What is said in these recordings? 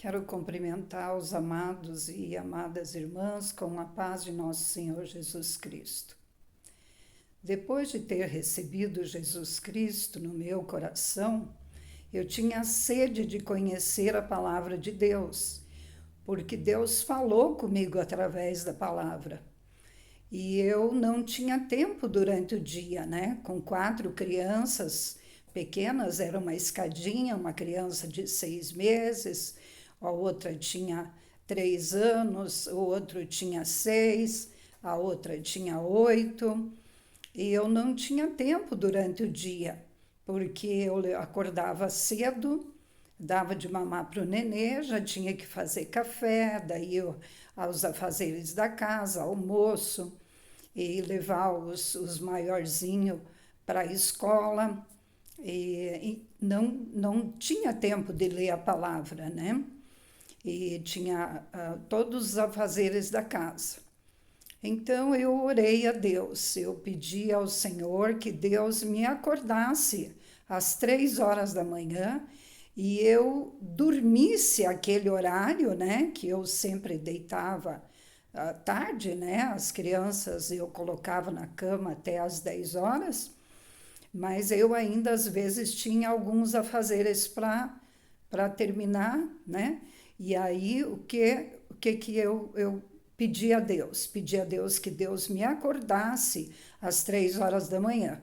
Quero cumprimentar os amados e amadas irmãs com a paz de nosso Senhor Jesus Cristo. Depois de ter recebido Jesus Cristo no meu coração, eu tinha sede de conhecer a palavra de Deus, porque Deus falou comigo através da palavra. E eu não tinha tempo durante o dia, né? Com 4 crianças pequenas, era uma escadinha, uma criança de 6 meses, a outra tinha 3 anos, o outro tinha 6, a outra tinha 8, e eu não tinha tempo durante o dia, porque eu acordava cedo, dava de mamar para o nenê, já tinha que fazer café, daí aos afazeres da casa, almoço, e levar os maiorzinhos para a escola, e não tinha tempo de ler a palavra, né? E tinha todos os afazeres da casa. Então eu orei a Deus, eu pedi ao Senhor que Deus me acordasse às 3 horas da manhã e eu dormisse aquele horário, né, que eu sempre deitava à tarde, né, as crianças eu colocava na cama até às 10 horas, mas eu ainda às vezes tinha alguns afazeres para terminar, né, e aí o que eu pedi a Deus? Pedi a Deus que Deus me acordasse às 3 horas da manhã.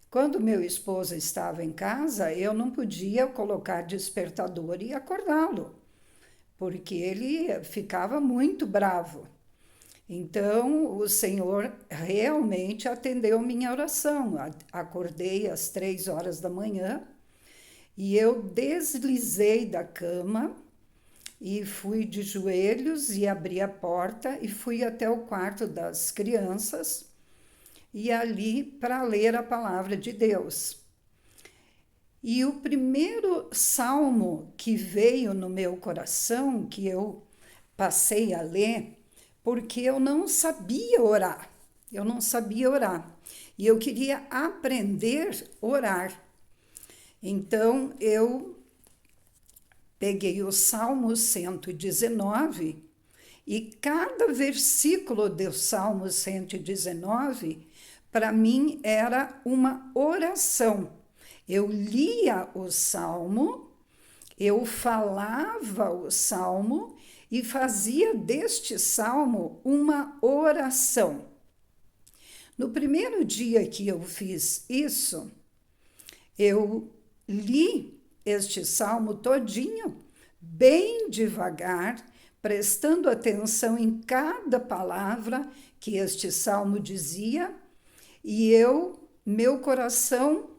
Quando meu esposo estava em casa, eu não podia colocar despertador e acordá-lo, porque ele ficava muito bravo. Então, o Senhor realmente atendeu minha oração. Acordei às 3 horas da manhã e eu deslizei da cama e fui de joelhos e abri a porta e fui até o quarto das crianças e ali para ler a palavra de Deus. E o primeiro salmo que veio no meu coração, que eu passei a ler, porque eu não sabia orar. Eu não sabia orar. E eu queria aprender a orar. Então, eu peguei o Salmo 119 e cada versículo do Salmo 119, para mim, era uma oração. Eu lia o Salmo, eu falava o Salmo e fazia deste Salmo uma oração. No primeiro dia que eu fiz isso, eu li este salmo todinho, bem devagar, prestando atenção em cada palavra que este salmo dizia, e meu coração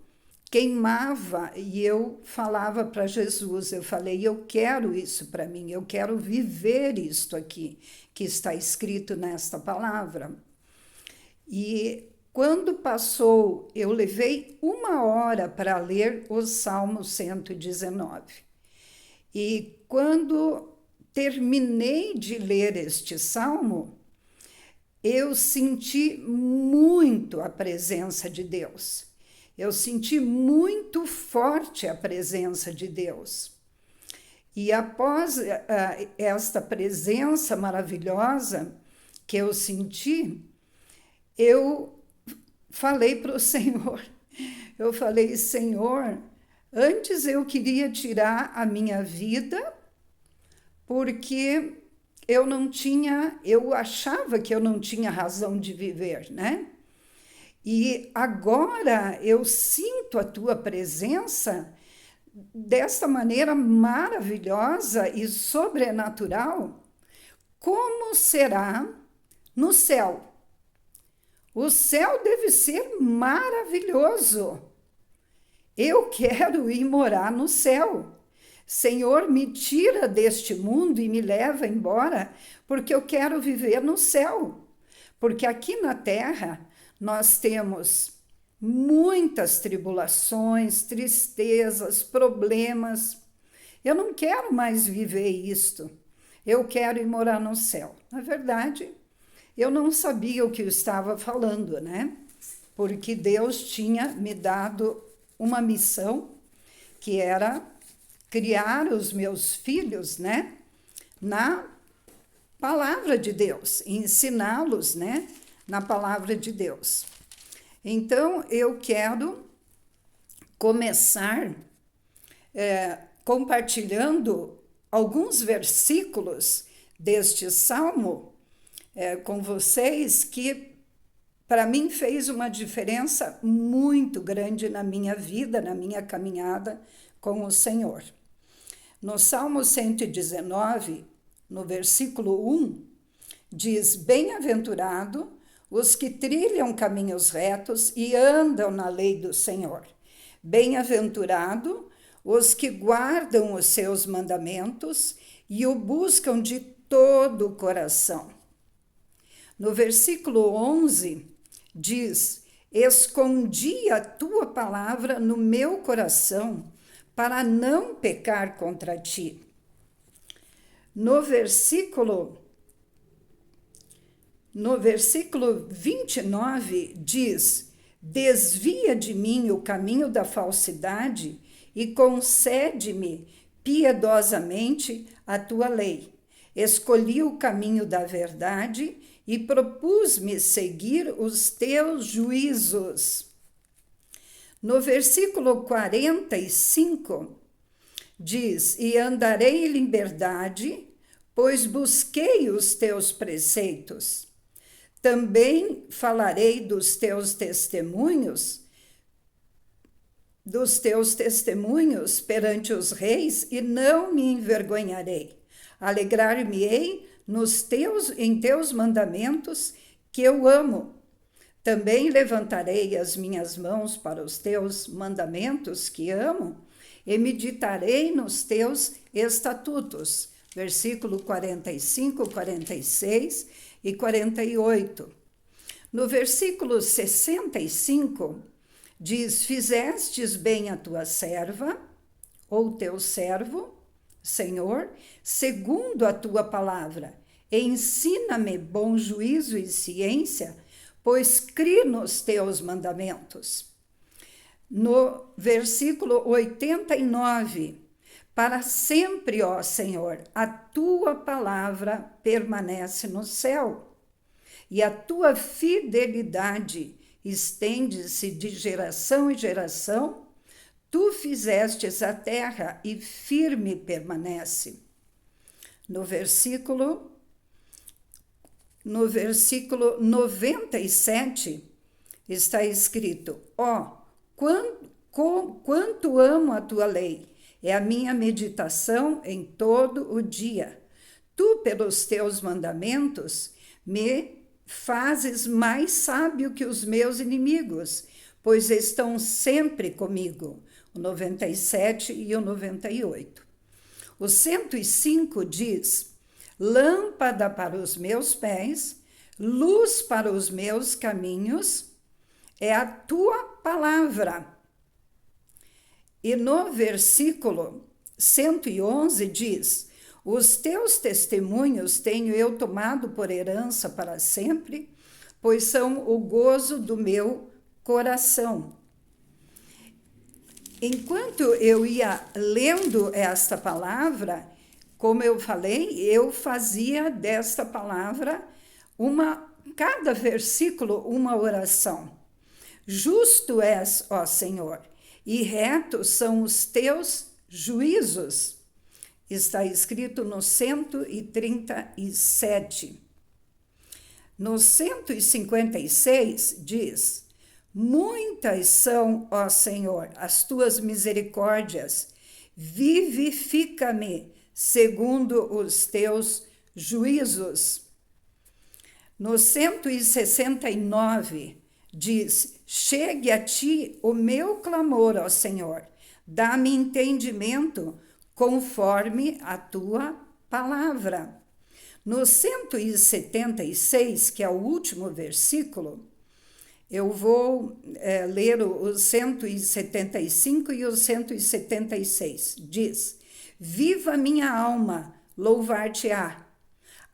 queimava e eu falava para Jesus, eu falei, eu quero isso para mim, eu quero viver isto aqui, que está escrito nesta palavra. E quando passou, eu levei 1 hora para ler o Salmo 119. E quando terminei de ler este salmo, eu senti muito a presença de Deus. Eu senti muito forte a presença de Deus. E após esta presença maravilhosa que eu senti, eu falei para o Senhor, eu falei, Senhor, antes eu queria tirar a minha vida porque eu achava que eu não tinha razão de viver, né? E agora eu sinto a tua presença desta maneira maravilhosa e sobrenatural. Como será no céu? O céu deve ser maravilhoso. Eu quero ir morar no céu. Senhor, me tira deste mundo e me leva embora, porque eu quero viver no céu. Porque aqui na terra nós temos muitas tribulações, tristezas, problemas. Eu não quero mais viver isto. Eu quero ir morar no céu. Na verdade, eu não sabia o que eu estava falando, né? Porque Deus tinha me dado uma missão que era criar os meus filhos, né, na palavra de Deus, ensiná-los, né, na palavra de Deus. Então, eu quero começar compartilhando alguns versículos deste salmo com vocês, que para mim fez uma diferença muito grande na minha vida, na minha caminhada com o Senhor. No Salmo 119, no versículo 1, diz: Bem-aventurado os que trilham caminhos retos e andam na lei do Senhor. Bem-aventurado os que guardam os seus mandamentos e o buscam de todo o coração. No versículo 11, diz: Escondi a tua palavra no meu coração, para não pecar contra ti. No versículo 29 diz: Desvia de mim o caminho da falsidade e concede-me piedosamente a tua lei. Escolhi o caminho da verdade e propus-me seguir os teus juízos. No versículo 45, diz: E andarei em liberdade, pois busquei os teus preceitos. Também falarei dos teus testemunhos perante os reis, e não me envergonharei. Alegrar-me-ei em teus mandamentos, que eu amo. Também levantarei as minhas mãos para os teus mandamentos, que amo, e meditarei nos teus estatutos. Versículo 45, 46 e 48. No versículo 65, diz: Fizestes bem a tua serva, ou teu servo, Senhor, segundo a tua palavra. Ensina-me bom juízo e ciência, pois criei nos teus mandamentos. No versículo 89, para sempre, ó Senhor, a tua palavra permanece no céu, e a tua fidelidade estende-se de geração em geração. Tu fizestes a terra e firme permanece. No versículo 97 está escrito: quanto amo a tua lei, é a minha meditação em todo o dia. Tu, pelos teus mandamentos, me fazes mais sábio que os meus inimigos, pois estão sempre comigo. O 97 e o 98. O 105 diz: Lâmpada para os meus pés, luz para os meus caminhos, é a tua palavra. E no versículo 111 diz: Os teus testemunhos tenho eu tomado por herança para sempre, pois são o gozo do meu coração. Enquanto eu ia lendo esta palavra, como eu falei, eu fazia desta palavra cada versículo uma oração. Justo és, ó Senhor, e retos são os teus juízos. Está escrito no 137. No 156 diz: Muitas são, ó Senhor, as tuas misericórdias, vivifica-me segundo os teus juízos. No 169 diz: Chegue a ti o meu clamor, ó Senhor, dá-me entendimento conforme a tua palavra. No 176, que é o último versículo, eu vou ler o 175 e o 176. Diz: Viva minha alma, louvar-te-á.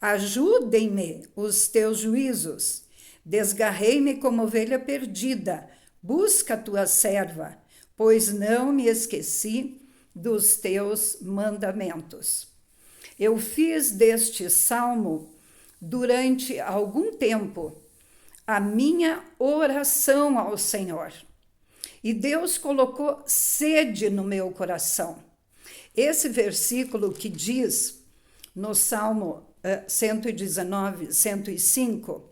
Ajudem-me os teus juízos. Desgarrei-me como ovelha perdida. Busca a tua serva, pois não me esqueci dos teus mandamentos. Eu fiz deste salmo, durante algum tempo, a minha oração ao Senhor. E Deus colocou sede no meu coração. Esse versículo que diz no Salmo 119, 105,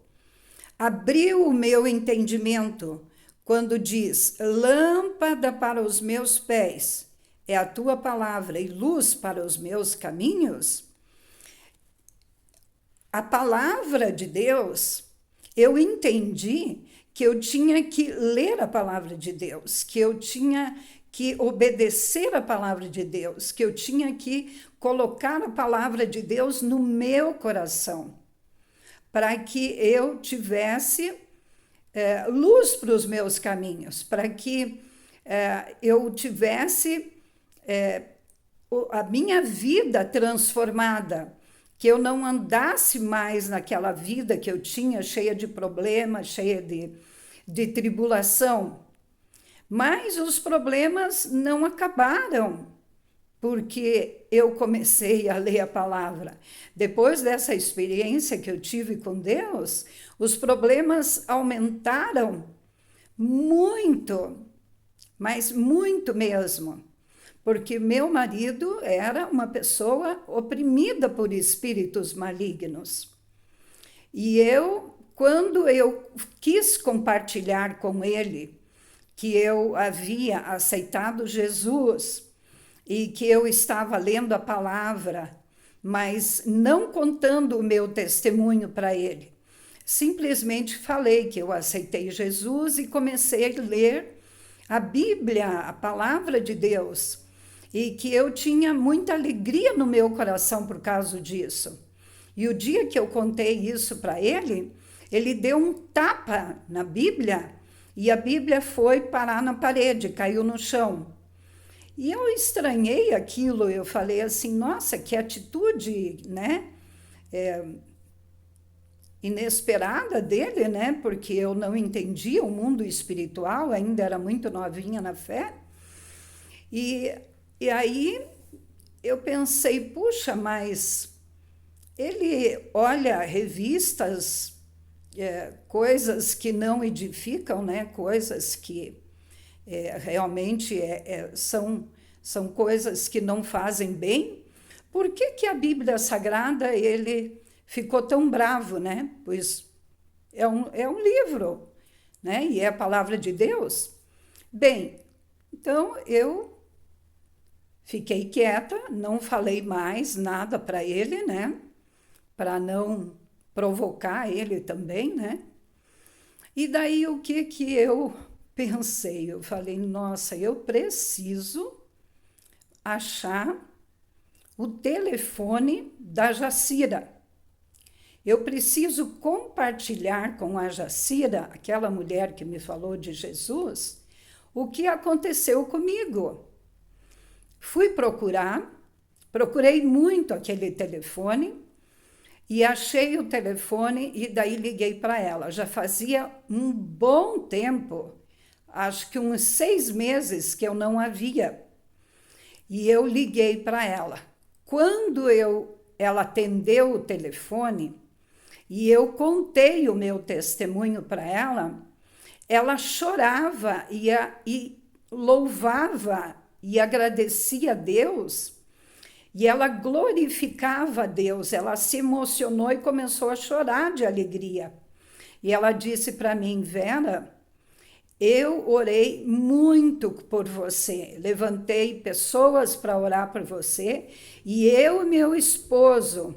abriu o meu entendimento quando diz: lâmpada para os meus pés é a tua palavra e luz para os meus caminhos. A palavra de Deus, eu entendi que eu tinha que ler a palavra de Deus, que eu tinha que obedecer a palavra de Deus, que eu tinha que colocar a palavra de Deus no meu coração, para que eu tivesse luz para os meus caminhos, para que eu tivesse a minha vida transformada, que eu não andasse mais naquela vida que eu tinha, cheia de problemas, cheia de tribulação. Mas os problemas não acabaram, porque eu comecei a ler a palavra. Depois dessa experiência que eu tive com Deus, os problemas aumentaram muito, mas muito mesmo, porque meu marido era uma pessoa oprimida por espíritos malignos. E quando eu quis compartilhar com ele que eu havia aceitado Jesus e que eu estava lendo a palavra, mas não contando o meu testemunho para ele, simplesmente falei que eu aceitei Jesus e comecei a ler a Bíblia, a palavra de Deus, e que eu tinha muita alegria no meu coração por causa disso. E o dia que eu contei isso para ele, ele deu um tapa na Bíblia e a Bíblia foi parar na parede, caiu no chão. E eu estranhei aquilo, eu falei assim, nossa, que atitude, né? Inesperada dele, né? Porque eu não entendia o mundo espiritual, ainda era muito novinha na fé. E aí eu pensei, puxa, mas ele olha revistas, coisas que não edificam, né? Coisas que realmente são coisas que não fazem bem. Por que a Bíblia Sagrada ele ficou tão bravo, né? Pois é um livro, né? E é a palavra de Deus. Bem, então eu fiquei quieta, não falei mais nada para ele, né? Para não provocar ele também, né? E daí o que eu pensei? Eu falei, nossa, eu preciso achar o telefone da Jacira. Eu preciso compartilhar com a Jacira, aquela mulher que me falou de Jesus, o que aconteceu comigo. Fui procurei muito aquele telefone e achei o telefone e daí liguei para ela. Já fazia um bom tempo, acho que uns 6 meses que eu não a via. E eu liguei para ela. Quando ela atendeu o telefone e eu contei o meu testemunho para ela, ela chorava e louvava e agradecia a Deus, e ela glorificava a Deus, ela se emocionou e começou a chorar de alegria. E ela disse para mim, Vera, eu orei muito por você, levantei pessoas para orar por você, e eu e meu esposo,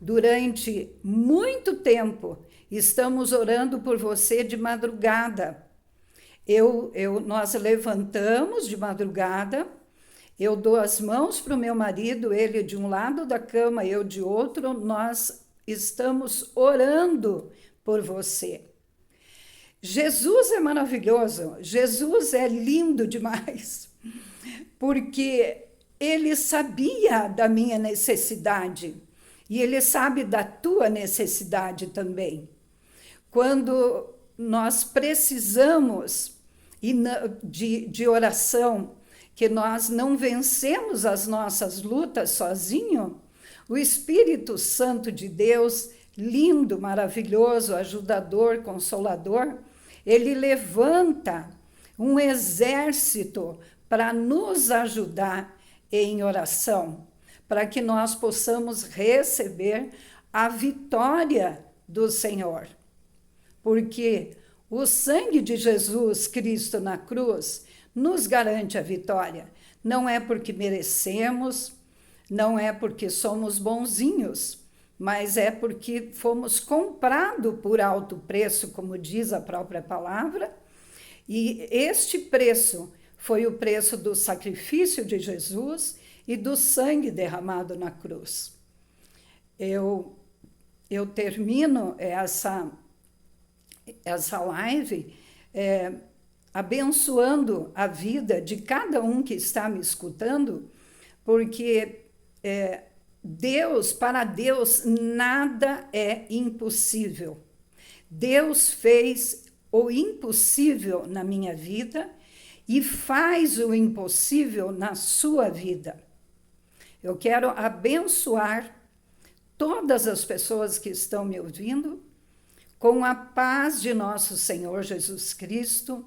durante muito tempo, estamos orando por você de madrugada. Nós levantamos de madrugada, eu dou as mãos para o meu marido, ele de um lado da cama, eu de outro, nós estamos orando por você. Jesus é maravilhoso, Jesus é lindo demais, porque ele sabia da minha necessidade e ele sabe da tua necessidade também. Quando nós precisamos de oração, que nós não vencemos as nossas lutas sozinho, o Espírito Santo de Deus, lindo, maravilhoso, ajudador, consolador, ele levanta um exército para nos ajudar em oração, para que nós possamos receber a vitória do Senhor. Porque o sangue de Jesus Cristo na cruz nos garante a vitória. Não é porque merecemos, não é porque somos bonzinhos, mas é porque fomos comprados por alto preço, como diz a própria palavra, e este preço foi o preço do sacrifício de Jesus e do sangue derramado na cruz. Eu termino essa live abençoando a vida de cada um que está me escutando, porque para Deus nada é impossível. Deus fez o impossível na minha vida e faz o impossível na sua vida. Eu quero abençoar todas as pessoas que estão me ouvindo com a paz de nosso Senhor Jesus Cristo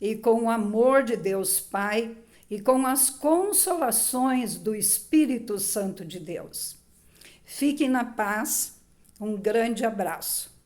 e com o amor de Deus Pai e com as consolações do Espírito Santo de Deus. Fiquem na paz. Um grande abraço.